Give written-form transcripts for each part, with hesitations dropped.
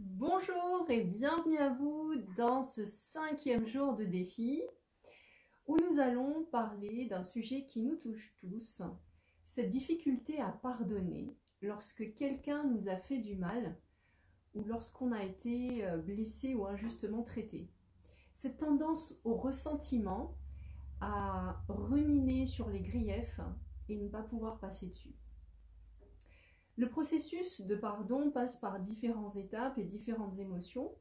Bonjour et bienvenue à vous dans ce 5e jour de défi où nous allons parler d'un sujet qui nous touche tous, cette difficulté à pardonner lorsque quelqu'un nous a fait du mal ou lorsqu'on a été blessé ou injustement traité. Cette tendance au ressentiment, à ruminer sur les griefs et ne pas pouvoir passer dessus. Le processus de pardon passe par différentes étapes et différentes émotions.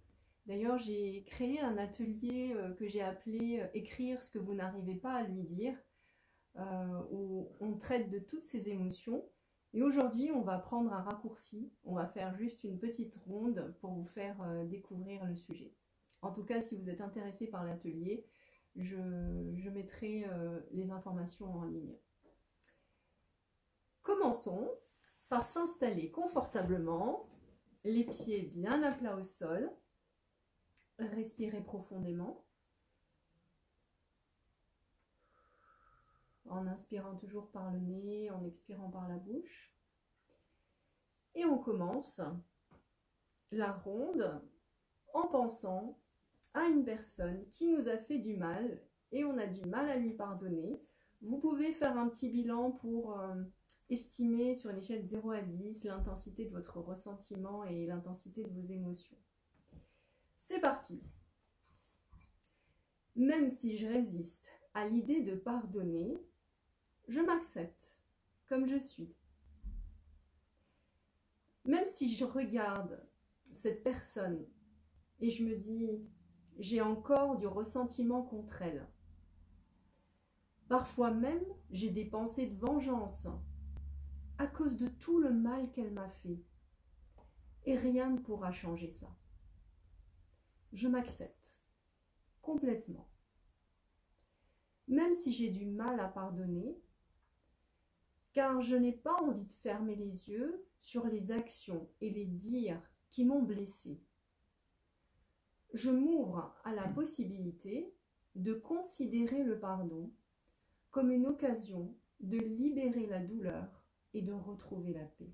D'ailleurs, j'ai créé un atelier que j'ai appelé « Écrire ce que vous n'arrivez pas à lui dire », où on traite de toutes ces émotions. Et aujourd'hui, on va prendre un raccourci, on va faire juste une petite ronde pour vous faire découvrir le sujet. En tout cas, si vous êtes intéressé par l'atelier, je mettrai les informations en ligne. Commençons par s'installer confortablement, les pieds bien à plat au sol, respirer profondément, en inspirant toujours par le nez, en expirant par la bouche. Et on commence la ronde en pensant à une personne qui nous a fait du mal et on a du mal à lui pardonner. Vous pouvez faire un petit bilan pour estimer sur une échelle de 0 à 10 l'intensité de votre ressentiment et l'intensité de vos émotions. C'est parti. Même si je résiste à l'idée de pardonner, je m'accepte comme je suis. Même si je regarde cette personne et je me dis, j'ai encore du ressentiment contre elle. Parfois même, j'ai des pensées de vengeance à cause de tout le mal qu'elle m'a fait. Et rien ne pourra changer ça. Je m'accepte complètement. Même si j'ai du mal à pardonner, car je n'ai pas envie de fermer les yeux sur les actions et les dires qui m'ont blessée. Je m'ouvre à la possibilité de considérer le pardon comme une occasion de libérer la douleur et de retrouver la paix.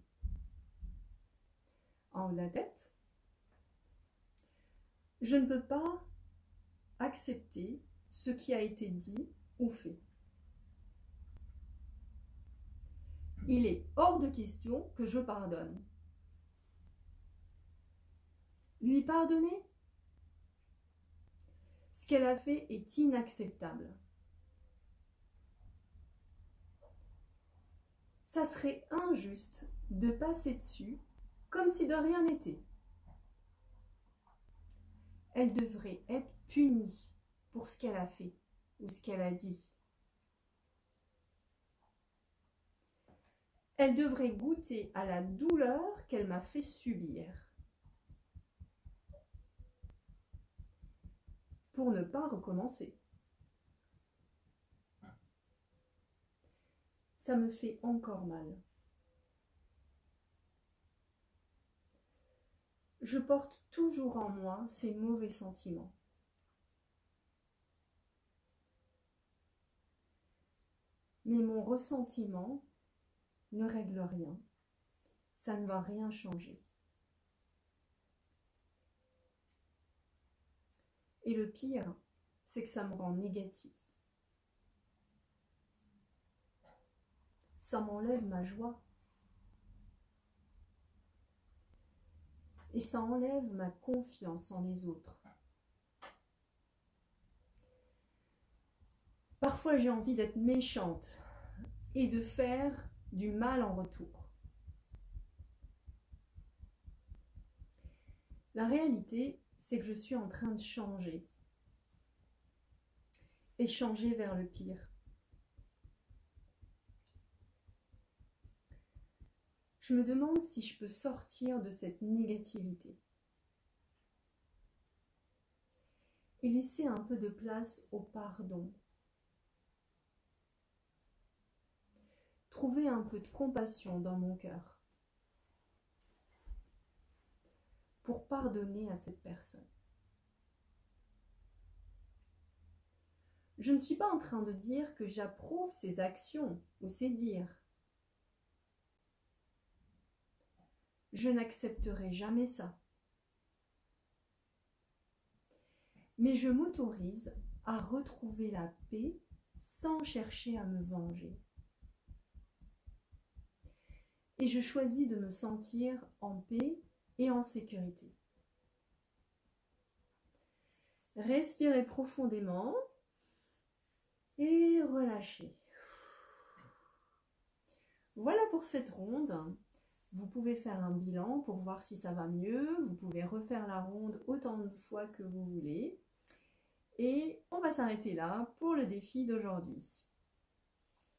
En haut de la tête, je ne peux pas accepter ce qui a été dit ou fait. Il est hors de question que je pardonne. Lui pardonner? Ce qu'elle a fait est inacceptable. Ça serait injuste de passer dessus comme si de rien n'était. Elle devrait être punie pour ce qu'elle a fait ou ce qu'elle a dit. Elle devrait goûter à la douleur qu'elle m'a fait subir pour ne pas recommencer. Ça me fait encore mal. Je porte toujours en moi ces mauvais sentiments. Mais mon ressentiment ne règle rien. Ça ne va rien changer. Et le pire, c'est que ça me rend négative. Ça m'enlève ma joie. Et ça enlève ma confiance en les autres. Parfois, j'ai envie d'être méchante et de faire du mal en retour. La réalité, c'est que je suis en train de changer. Et changer vers le pire. Je me demande si je peux sortir de cette négativité. Et laisser un peu de place au pardon. Trouver un peu de compassion dans mon cœur. Pour pardonner à cette personne. Je ne suis pas en train de dire que j'approuve ses actions ou ses dires. Je n'accepterai jamais ça. mais je m'autorise à retrouver la paix sans chercher à me venger. Et je choisis de me sentir en paix et en sécurité. Respirez profondément et relâchez. Voilà pour cette ronde. Vous pouvez faire un bilan pour voir si ça va mieux. Vous pouvez refaire la ronde autant de fois que vous voulez. Et on va s'arrêter là pour le défi d'aujourd'hui.